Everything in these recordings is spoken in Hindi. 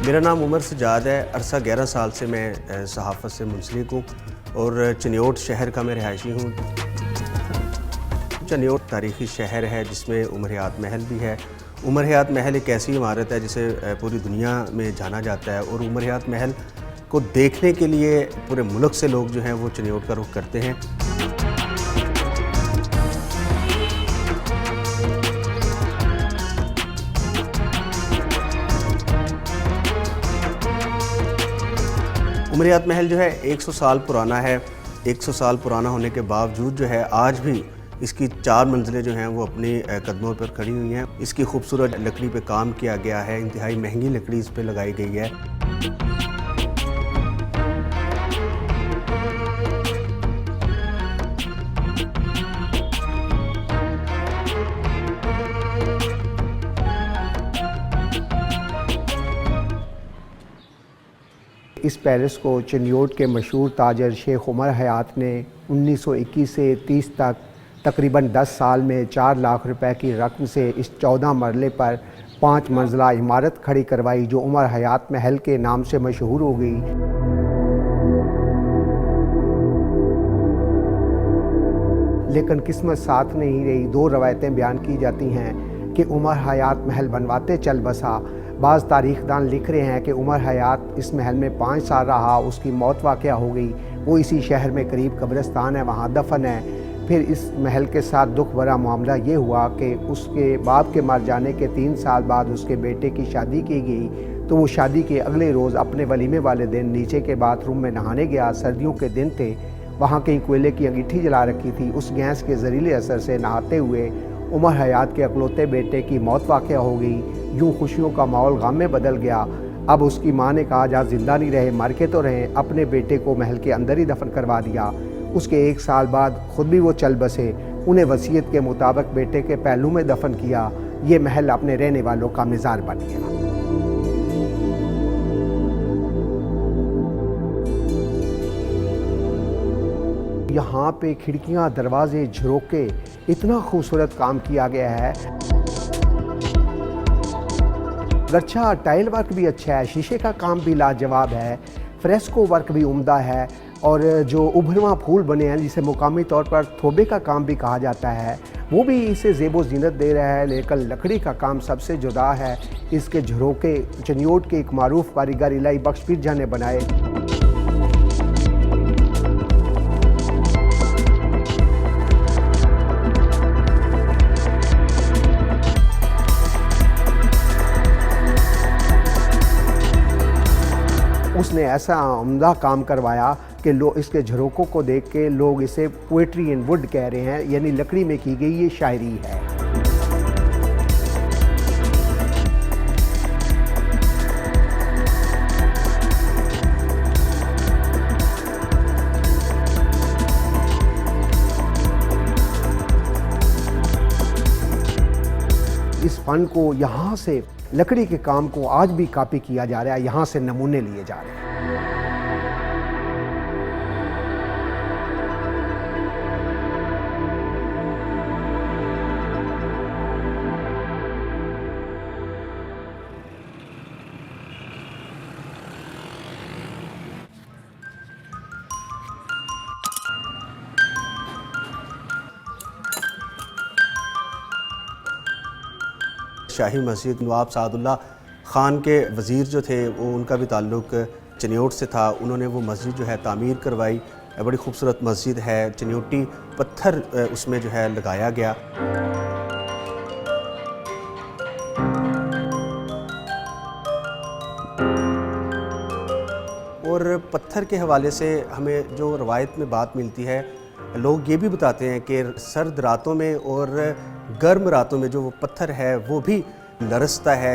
मेरा नाम उमर सजाद है। अरसा 11 साल से मैं सहाफ़त से मुंसलिक हूँ और चनियोट शहर का मैं रिहायशी हूँ। चनियोट तारीख़ी शहर है जिसमें उमर हयात महल भी है। उमर हयात महल एक ऐसी इमारत है जिसे पूरी दुनिया में जाना जाता है और उमर हयात महल को देखने के लिए पूरे मुल्क से लोग जो हैं वो चनियोट का रुख करते हैं। उमर हयात महल जो है 100 साल पुराना है। 100 साल पुराना होने के बावजूद जो है आज भी इसकी 4 मंजिलें जो हैं वो अपनी कदमों पर खड़ी हुई हैं। इसकी खूबसूरत लकड़ी पे काम किया गया है, इंतहाई महंगी लकड़ी इस पे लगाई गई है। इस पैलेस को चनियोट के मशहूर ताजर शेख उमर हयात ने 1921 से 30 तक तकरीबन 10 साल में 4 लाख रुपए की रकम से इस 14 मरले पर 5 मंजिला इमारत खड़ी करवाई, जो उमर हयात महल के नाम से मशहूर हो गई। लेकिन किस्मत साथ नहीं रही। 2 रवायतें बयान की जाती हैं कि उमर हयात महल बनवाते चल बसा। बाज़ तारीखदान लिख रहे हैं कि उमर हयात इस महल में 5 साल रहा, उसकी मौत वाक़या हो गई। वो इसी शहर में करीब कब्रिस्तान है, वहाँ दफन है। फिर इस महल के साथ दुख भरा मामला ये हुआ कि उसके बाप के मर जाने के 3 साल बाद उसके बेटे की शादी की गई। तो वो शादी के अगले रोज़ अपने वलीमे वाले दिन नीचे के बाथरूम में नहाने गया। सर्दियों के दिन थे, वहाँ कहीं कोयले की अंगीठी जला रखी थी। उस गैस के ज़हरीले असर से नहाते हुए उमर हयात के अकलौते बेटे की मौत वाक़या हो गई। यूँ खुशियों का माहौल गम में बदल गया। अब उसकी माँ ने कहा, जहाँ ज़िंदा नहीं रहे मर के तो रहे, अपने बेटे को महल के अंदर ही दफन करवा दिया। उसके 1 साल बाद खुद भी वो चल बसे। उन्हें वसीयत के मुताबिक बेटे के पहलू में दफन किया। ये महल अपने रहने वालों का मिज़ार बन गया। यहाँ पे खिड़कियाँ, दरवाजे, झरोके, इतना खूबसूरत काम किया गया है। अच्छा, टाइल वर्क भी अच्छा है, शीशे का काम भी लाजवाब है, फ्रेस्को वर्क भी उम्दा है और जो उभरवा फूल बने हैं जिसे मुकामी तौर पर थोबे का काम भी कहा जाता है, वो भी इसे ज़ेबो ज़ीनत दे रहा है। लेकिन लकड़ी का काम सबसे जुदा है। इसके झरोके चनियोट के एक मारूफ कारीगर इलाई बख्श पिरजा ने बनाए। उसने ऐसा उम्दा काम करवाया कि लोग इसके झरोकों को देख के लोग इसे पोएट्री इन वुड कह रहे हैं, यानी लकड़ी में की गई ये शायरी है। इस फन को यहाँ से, लकड़ी के काम को आज भी कॉपी किया जा रहा है, यहाँ से नमूने लिए जा रहे हैं। शाही मस्जिद नवाब सादुल्लाह ख़ान के वज़ीर जो थे वो उनका भी ताल्लुक़ चनियोट से था। उन्होंने वो मस्जिद जो है तामीर करवाई। बड़ी खूबसूरत मस्जिद है, चनियोटी पत्थर उसमें जो है लगाया गया। और पत्थर के हवाले से हमें जो रवायत में बात मिलती है, लोग ये भी बताते हैं कि सर्द रातों में और गर्म रातों में जो वो पत्थर है वो भी लरसता है।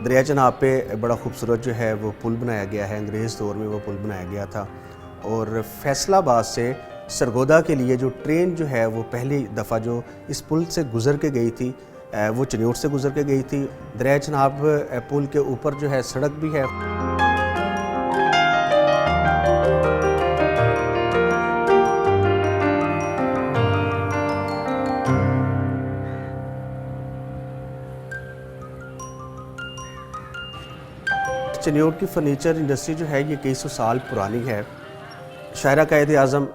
दरिया चनाब पे बड़ा खूबसूरत जो है वो पुल बनाया गया है। अंग्रेज़ दौर में वो पुल बनाया गया था। और फैसलाबाद से सरगोदा के लिए जो ट्रेन जो है वो पहली दफ़ा जो इस पुल से गुज़र के गई थी, वो चनियोट से गुज़र के गई थी। दरिया चनाब पुल के ऊपर जो है सड़क भी है। चनियोट की फ़र्नीचर इंडस्ट्री जो है ये कई सौ साल पुरानी है। शायरा कायद-ए-आज़म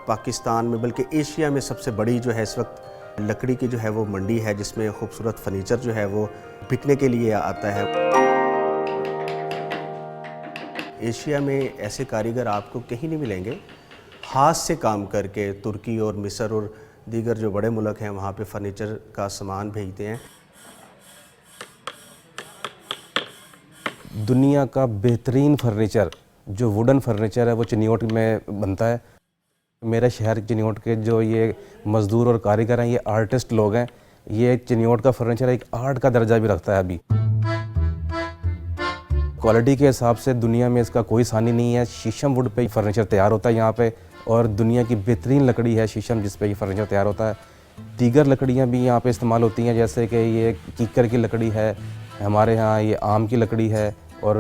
पाकिस्तान में बल्कि एशिया में सबसे बड़ी जो है इस वक्त लकड़ी की जो है वो मंडी है, जिसमें खूबसूरत फ़र्नीचर जो है वो बिकने के लिए आता है। एशिया में ऐसे कारीगर आपको कहीं नहीं मिलेंगे। हाथ से काम करके तुर्की और मिस्र और दीगर जो बड़े मुल्क हैं वहाँ पे फ़र्नीचर का सामान भेजते हैं। दुनिया का बेहतरीन फर्नीचर जो वुडन फर्नीचर है वो चनियोट में बनता है। मेरे शहर चनियोट के जो ये मज़दूर और कारीगर हैं, ये आर्टिस्ट लोग हैं। ये चनियोट का फर्नीचर एक आर्ट का दर्जा भी रखता है। अभी क्वालिटी के हिसाब से दुनिया में इसका कोई सानी नहीं है। शीशम वुड पे फर्नीचर तैयार होता है यहाँ पे, और दुनिया की बेहतरीन लकड़ी है शीशम, जिस पे ये फर्नीचर तैयार होता है। दीगर लकड़ियाँ भी यहाँ पे इस्तेमाल होती हैं, जैसे कि ये कीकर की लकड़ी है हमारे यहाँ, ये आम की लकड़ी है, और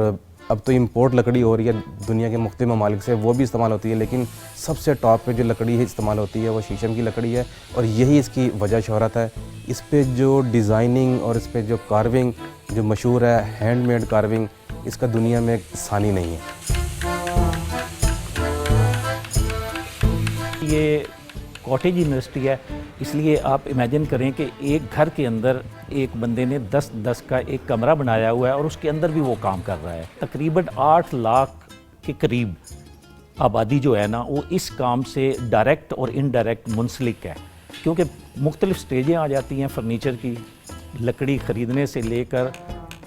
अब तो इम्पोर्ट लकड़ी हो रही है दुनिया के मुख्तलिफ ममालिक से, वो भी इस्तेमाल होती है। लेकिन सबसे टॉप पे जो लकड़ी है इस्तेमाल होती है वो शीशम की लकड़ी है, और यही इसकी वजह शोहरत है। इस पे जो डिज़ाइनिंग और इस पे जो कार्विंग जो मशहूर है, हैंडमेड कार्विंग, इसका दुनिया में सानी नहीं है। ये कॉटेज इंडस्ट्री है, इसलिए आप इमेजिन करें कि एक घर के अंदर एक बंदे ने 10-10 का एक कमरा बनाया हुआ है और उसके अंदर भी वो काम कर रहा है। तकरीबन 8 लाख के करीब आबादी जो है ना, वो इस काम से डायरेक्ट और इनडायरेक्ट मुंसलिक है, क्योंकि मुख्तलिफ स्टेजें आ जाती हैं फर्नीचर की। लकड़ी ख़रीदने से लेकर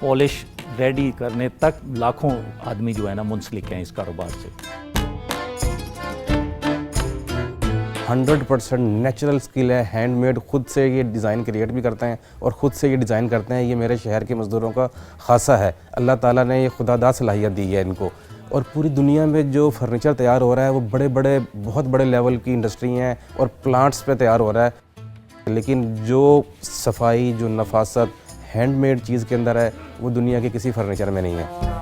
पॉलिश रेडी करने तक लाखों आदमी जो है ना मुंसलिक हैं इस कारोबार से। 100% नेचुरल स्किल है, हैंडमेड, खुद से ये डिज़ाइन क्रिएट भी करते हैं और ख़ुद से ये डिज़ाइन करते हैं। ये मेरे शहर के मज़दूरों का खासा है। अल्लाह ताला ने ये खुदादा सलाहियत दी है इनको। और पूरी दुनिया में जो फर्नीचर तैयार हो रहा है वो बड़े बड़े बहुत बड़े लेवल की इंडस्ट्री हैं और प्लांट्स पे तैयार हो रहा है, लेकिन जो सफाई, जो नफासत हैंडमेड चीज़ के अंदर है वो दुनिया के किसी फर्नीचर में नहीं है।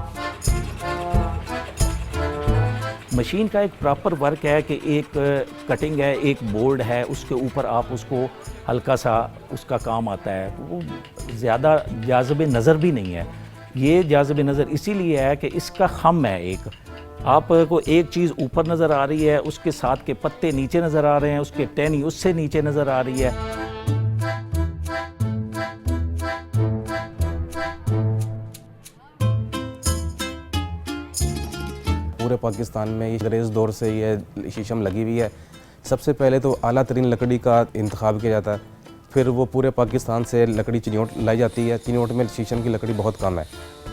मशीन का एक प्रॉपर वर्क है कि एक कटिंग है, एक बोर्ड है, उसके ऊपर आप उसको हल्का सा उसका काम आता है। वो ज़्यादा जाज़िब नज़र भी नहीं है। ये जाज़िब नज़र इसीलिए है कि इसका खम है। एक आपको एक चीज़ ऊपर नज़र आ रही है, उसके साथ के पत्ते नीचे नज़र आ रहे हैं, उसके टहनी उससे नीचे नज़र आ रही है। पूरे पाकिस्तान में ये अंग्रेज़ दौर से ये शीशम लगी हुई है। सबसे पहले तो आला तरीन लकड़ी का इंतखाब किया जाता है, फिर वो पूरे पाकिस्तान से लकड़ी चनियोट लाई जाती है। चनियोट में शीशम की लकड़ी बहुत कम है,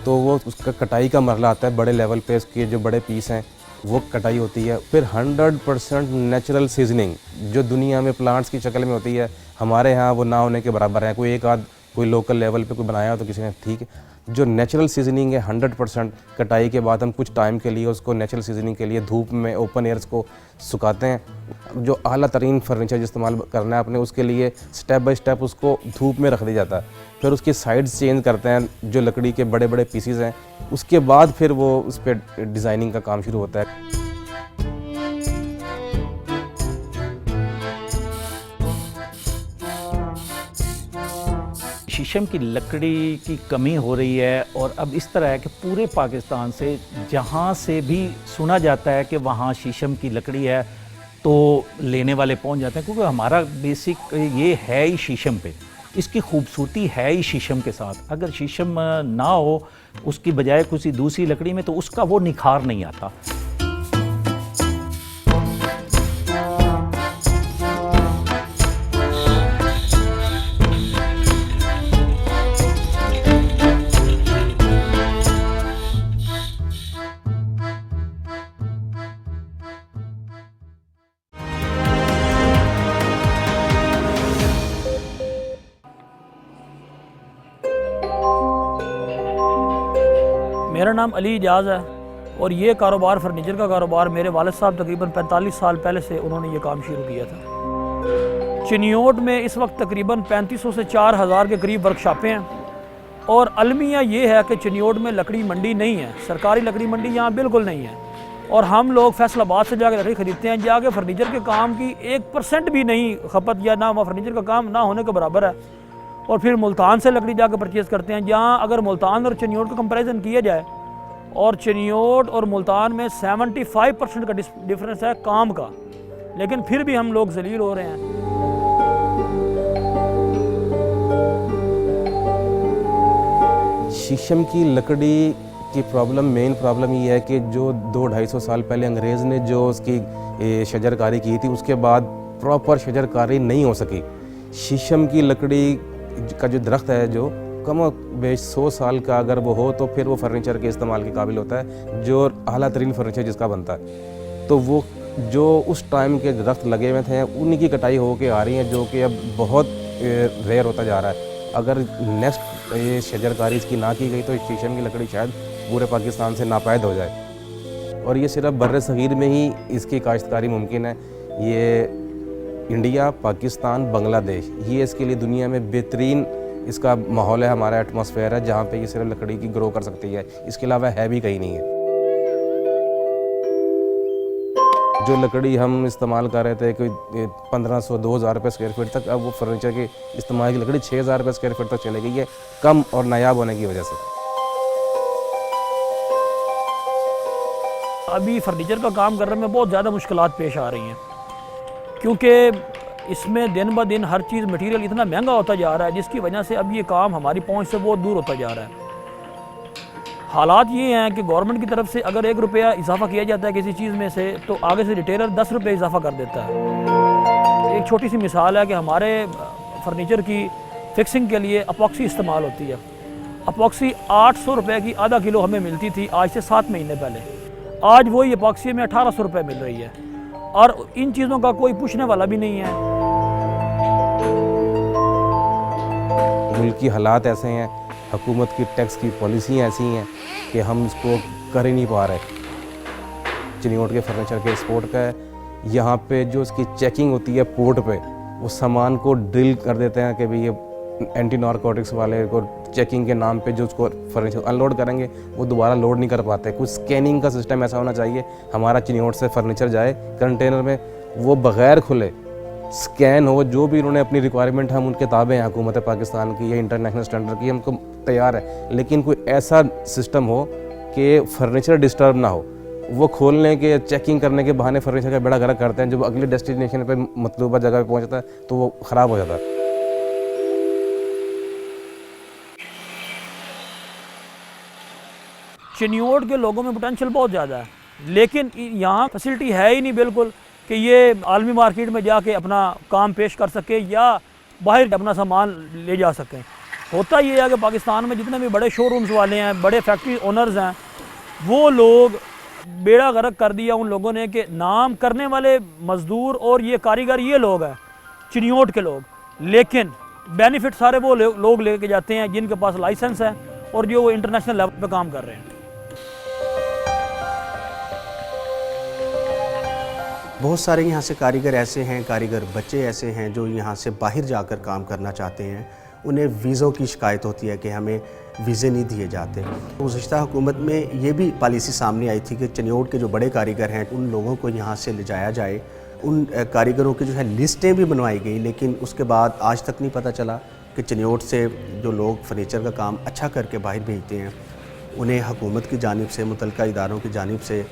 तो वो उसका कटाई का मरला आता है। बड़े लेवल पे उसके जो बड़े पीस हैं वो कटाई होती है। फिर 100% नेचुरल सीजनिंग जो दुनिया में प्लांट्स की शक्ल में होती है, हमारे यहाँ वो ना होने के बराबर है। कोई एक आध कोई लोकल लेवल पे कोई बनाया हो तो किसी ने, ठीक है। जो नेचुरल सीजनिंग है 100% कटाई के बाद हम कुछ टाइम के लिए उसको नेचुरल सीजनिंग के लिए धूप में ओपन एयर्स को सुखाते हैं। जो आला तरीन फर्नीचर इस्तेमाल करना है अपने, उसके लिए स्टेप बाय स्टेप उसको धूप में रख दिया जाता है। फिर उसकी साइड्स चेंज करते हैं जो लकड़ी के बड़े बड़े पीसीज हैं, उसके बाद फिर वो उस पर डिज़ाइनिंग का काम शुरू होता है। शीशम की लकड़ी की कमी हो रही है और अब इस तरह है कि पूरे पाकिस्तान से जहाँ से भी सुना जाता है कि वहाँ शीशम की लकड़ी है तो लेने वाले पहुँच जाते हैं, क्योंकि हमारा बेसिक ये है ही शीशम पे, इसकी खूबसूरती है ही शीशम के साथ। अगर शीशम ना हो उसकी बजाय किसी दूसरी लकड़ी में तो उसका वो निखार नहीं आता। मेरा नाम अली इजाज़ है और ये कारोबार फर्नीचर का कारोबार मेरे वालिद साहब तकरीबन 45 साल पहले से उन्होंने ये काम शुरू किया था। चिनियोट में इस वक्त तकरीबन 3500 से 4000 के करीब वर्कशॉपें हैं और अलमिया ये है कि चिनियोट में लकड़ी मंडी नहीं है, सरकारी लकड़ी मंडी यहाँ बिल्कुल नहीं है और हम लोग फैसलाबाद से जाकर लकड़ी ख़रीदते हैं। जाके फर्नीचर के काम की 1% भी नहीं खपत या ना फर्नीचर का काम ना होने के बराबर है और फिर मुल्तान से लकड़ी जाकर परचेज़ करते हैं। जहाँ अगर मुल्तान और चिनियोट का कंपैरिजन किया जाए और चिनियोट और मुल्तान में 75% का डिफरेंस है काम का, लेकिन फिर भी हम लोग जलील हो रहे हैं। शीशम की लकड़ी की प्रॉब्लम, मेन प्रॉब्लम ये है कि जो 200-250 साल पहले अंग्रेज़ ने जो उसकी शजरकारी की थी उसके बाद प्रॉपर शजरकारी नहीं हो सकी। शीशम की लकड़ी का जो दरख्त है जो कम बेश 100 साल का अगर वो हो तो फिर वो फर्नीचर के इस्तेमाल के काबिल होता है, जो आला तरीन फर्नीचर जिसका बनता है। तो वो जो उस टाइम के दरख्त लगे हुए थे उन्हीं की कटाई हो के आ रही हैं, जो कि अब बहुत रेयर होता जा रहा है। अगर नेक्स्ट ये शजरकारी इसकी ना की गई तो शीशम की लकड़ी शायद पूरे पाकिस्तान से नापैद हो जाए और ये सिर्फ बर्र सगीर में ही इसकी काश्तकारी मुमकिन है। ये इंडिया, पाकिस्तान, बांग्लादेश, ये इसके लिए दुनिया में बेहतरीन इसका माहौल है, हमारा एटमॉस्फेयर है जहाँ पे ये सिर्फ लकड़ी की ग्रो कर सकती है, इसके अलावा है भी कहीं नहीं है। जो लकड़ी हम इस्तेमाल कर रहे थे कोई 1500-2000 रुपये स्क्वायर फीट तक, अब वो फर्नीचर के इस्तेमाल की लकड़ी 6000 रुपये स्क्वायर फीट तक चली गई है, कम और नायाब होने की वजह से। अभी फर्नीचर का काम करने में बहुत ज़्यादा मुश्किलात पेश आ रही हैं, क्योंकि इसमें दिन ब दिन हर चीज़ मटेरियल इतना महंगा होता जा रहा है जिसकी वजह से अब ये काम हमारी पहुंच से बहुत दूर होता जा रहा है। हालात ये हैं कि गवर्नमेंट की तरफ से अगर 1 रुपया इजाफा किया जाता है किसी चीज़ में से तो आगे से रिटेलर 10 रुपये इजाफा कर देता है। एक छोटी सी मिसाल है कि हमारे फर्नीचर की फिक्सिंग के लिए अपॉक्सी इस्तेमाल होती है। अपॉक्सी 800 रुपये की आधा किलो हमें मिलती थी आज से 7 महीने पहले, आज वही अपॉक्सी में 1800 रुपये मिल रही है और इन चीज़ों का कोई पूछने वाला भी नहीं है। मुल्क की हालात ऐसे हैं, हुकूमत की टैक्स की पॉलिसी ऐसी हैं कि हम इसको कर ही नहीं पा रहे। चिनियोट के फर्नीचर के एक्सपोर्ट का है, यहाँ पे जो इसकी चेकिंग होती है पोर्ट पे, वो सामान को ड्रिल कर देते हैं कि भाई ये एंटी नारकोटिक्स वाले को चेकिंग के नाम पे जो उसको फर्नीचर अनलोड करेंगे वो दोबारा लोड नहीं कर पाते। कुछ स्कैनिंग का सिस्टम ऐसा होना चाहिए, हमारा चिनियोट से फर्नीचर जाए कंटेनर में, वो बग़ैर खुले स्कैन हो, जो भी उन्होंने अपनी रिक्वायरमेंट, हम उनके ताबे हैं हुकूमत पाकिस्तान की या इंटरनेशनल स्टैंडर्ड की, हमको तैयार है, लेकिन कोई ऐसा सिस्टम हो कि फर्नीचर डिस्टर्ब ना हो। वो खोलने के चेकिंग करने के बहाने फर्नीचर का बेड़ा गर्क करते हैं, जब अगले डेस्टिनेशन पे मतलूबा जगह पे पहुंचता है तो वो ख़राब हो जाता है। चिनियोट के लोगों में पोटेंशियल बहुत ज़्यादा है, लेकिन यहाँ फैसिलिटी है ही नहीं बिल्कुल कि ये आलमी मार्केट में जाके अपना काम पेश कर सके या बाहर अपना सामान ले जा सकें। होता ये है कि पाकिस्तान में जितने भी बड़े शोरूम्स वाले हैं, बड़े फैक्ट्री ओनर्स हैं, वो लोग बेड़ा गर्क कर दिया उन लोगों ने कि नाम करने वाले मज़दूर और ये कारीगर ये लोग हैं चिनियोट के लोग, लेकिन बेनिफिट सारे वो लोग लेके जाते हैं जिनके पास लाइसेंस है और जो वो इंटरनेशनल लेवल पे काम कर रहे हैं। बहुत सारे यहाँ से कारीगर ऐसे हैं, कारीगर बच्चे ऐसे हैं जो यहाँ से बाहर जाकर काम करना चाहते हैं। उन्हें वीज़ों की शिकायत होती है कि हमें वीज़े नहीं दिए जाते। गुज़श्ता हुकूमत में ये भी पॉलिसी सामने आई थी कि चिनियोट के जो बड़े कारीगर हैं उन लोगों को यहाँ से ले जाया जाए। उन कारीगरों की जो है लिस्टें भी बनवाई गई, लेकिन उसके बाद आज तक नहीं पता चला कि चिन्योट से जो लोग फर्नीचर का काम अच्छा करके बाहर भेजते हैं उन्हें हुकूमत की जानिब से, मुतल्लिका इदारों की जानिब से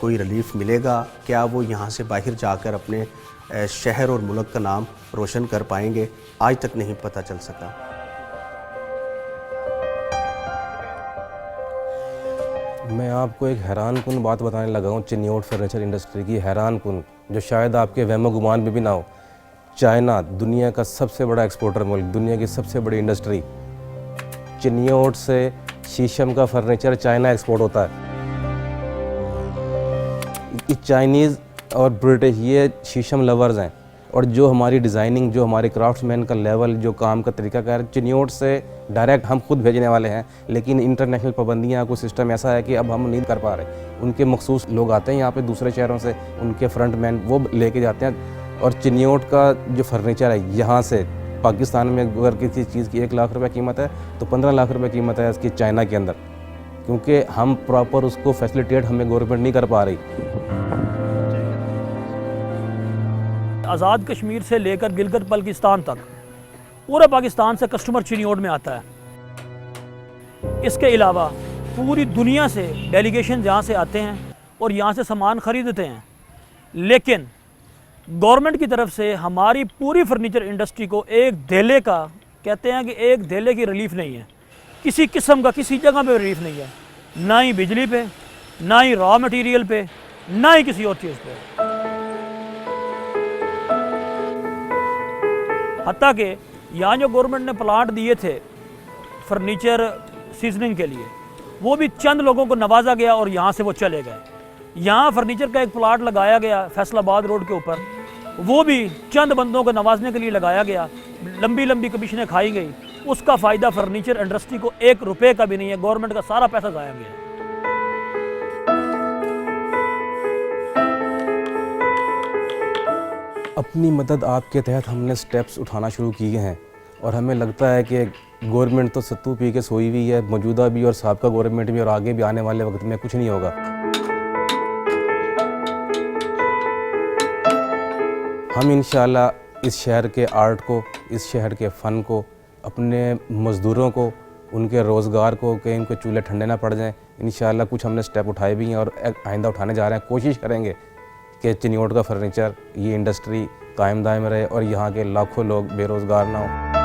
कोई रिलीफ मिलेगा? क्या वो यहाँ से बाहर जाकर अपने शहर और मुल्क का नाम रोशन कर पाएंगे? आज तक नहीं पता चल सका। मैं आपको एक हैरानकुन बात बताने लगा हूँ चिन्योट फर्नीचर इंडस्ट्री की, हैरानकुन, जो शायद आपके वहमो गुमान में भी ना हो। चाइना दुनिया का सबसे बड़ा एक्सपोर्टर मुल्क, दुनिया की सबसे बड़ी इंडस्ट्री, चिन्योट से शीशम का फर्नीचर चाइना एक्सपोर्ट होता है। चाइनीज़ और ब्रिटिश ये शीशम लवर्स हैं, और जो हमारी डिज़ाइनिंग, जो हमारे क्राफ्ट्समैन का लेवल, जो काम का तरीका कार, चिन्योट से डायरेक्ट हम खुद भेजने वाले हैं। लेकिन इंटरनेशनल पाबंदियाँ, कोई सिस्टम ऐसा है कि अब हम नहीं कर पा रहे। उनके मखसूस लोग आते हैं यहाँ पे दूसरे शहरों से, उनके फ्रंट मैन वो लेके जाते हैं। और चिन्योट का जो फर्नीचर है यहाँ से पाकिस्तान में अगर किसी चीज़ की 1 लाख रुपये कीमत है तो 15 लाख रुपये कीमत है इसकी चाइना के अंदर, क्योंकि हम प्रॉपर उसको फैसिलिटेट हमें गवर्नमेंट नहीं कर पा रही। आज़ाद कश्मीर से लेकर गिलगित बल्तिस्तान तक पूरा पाकिस्तान से कस्टमर चिन्योट में आता है। इसके अलावा पूरी दुनिया से डेलीगेशन यहाँ से आते हैं और यहाँ से सामान ख़रीदते हैं। लेकिन गवर्नमेंट की तरफ से हमारी पूरी फर्नीचर इंडस्ट्री को एक धेले का, कहते हैं कि एक धेले की रिलीफ नहीं है, किसी किस्म का किसी जगह पे रिलीफ नहीं है, ना ही बिजली पे, ना ही रॉ मटेरियल पे, ना ही किसी और चीज़ पे। हत्ता कि यहाँ जो गवर्नमेंट ने प्लाट दिए थे फर्नीचर सीजनिंग के लिए, वो भी चंद लोगों को नवाजा गया और यहाँ से वो चले गए। यहाँ फर्नीचर का एक प्लाट लगाया गया फैसलाबाद रोड के ऊपर, वो भी चंद बंदों को नवाजने के लिए लगाया गया, लंबी लंबी कमीशनें खाई गई, उसका फ़ायदा फर्नीचर इंडस्ट्री को 1 रुपये का भी नहीं है। गवर्नमेंट का सारा पैसा ज़ाया गया। अपनी मदद आपके तहत हमने स्टेप्स उठाना शुरू किए हैं, और हमें लगता है कि गवर्नमेंट तो सत्तू पी के सोई हुई है, मौजूदा भी और साबका गवर्नमेंट भी, और आगे भी आने वाले वक्त में कुछ नहीं होगा। हम इंशाल्लाह इस शहर के आर्ट को, इस शहर के फ़न को, अपने मज़दूरों को, उनके रोज़गार को, कहीं उनके चूल्हे ठंडे ना पड़ जाएं, इंशाल्लाह कुछ हमने स्टेप उठाए भी हैं और आइंदा उठाने जा रहे हैं। कोशिश करेंगे कि चिन्योट का फर्नीचर, ये इंडस्ट्री कायम दायम रहे और यहाँ के लाखों लोग बेरोज़गार ना हो।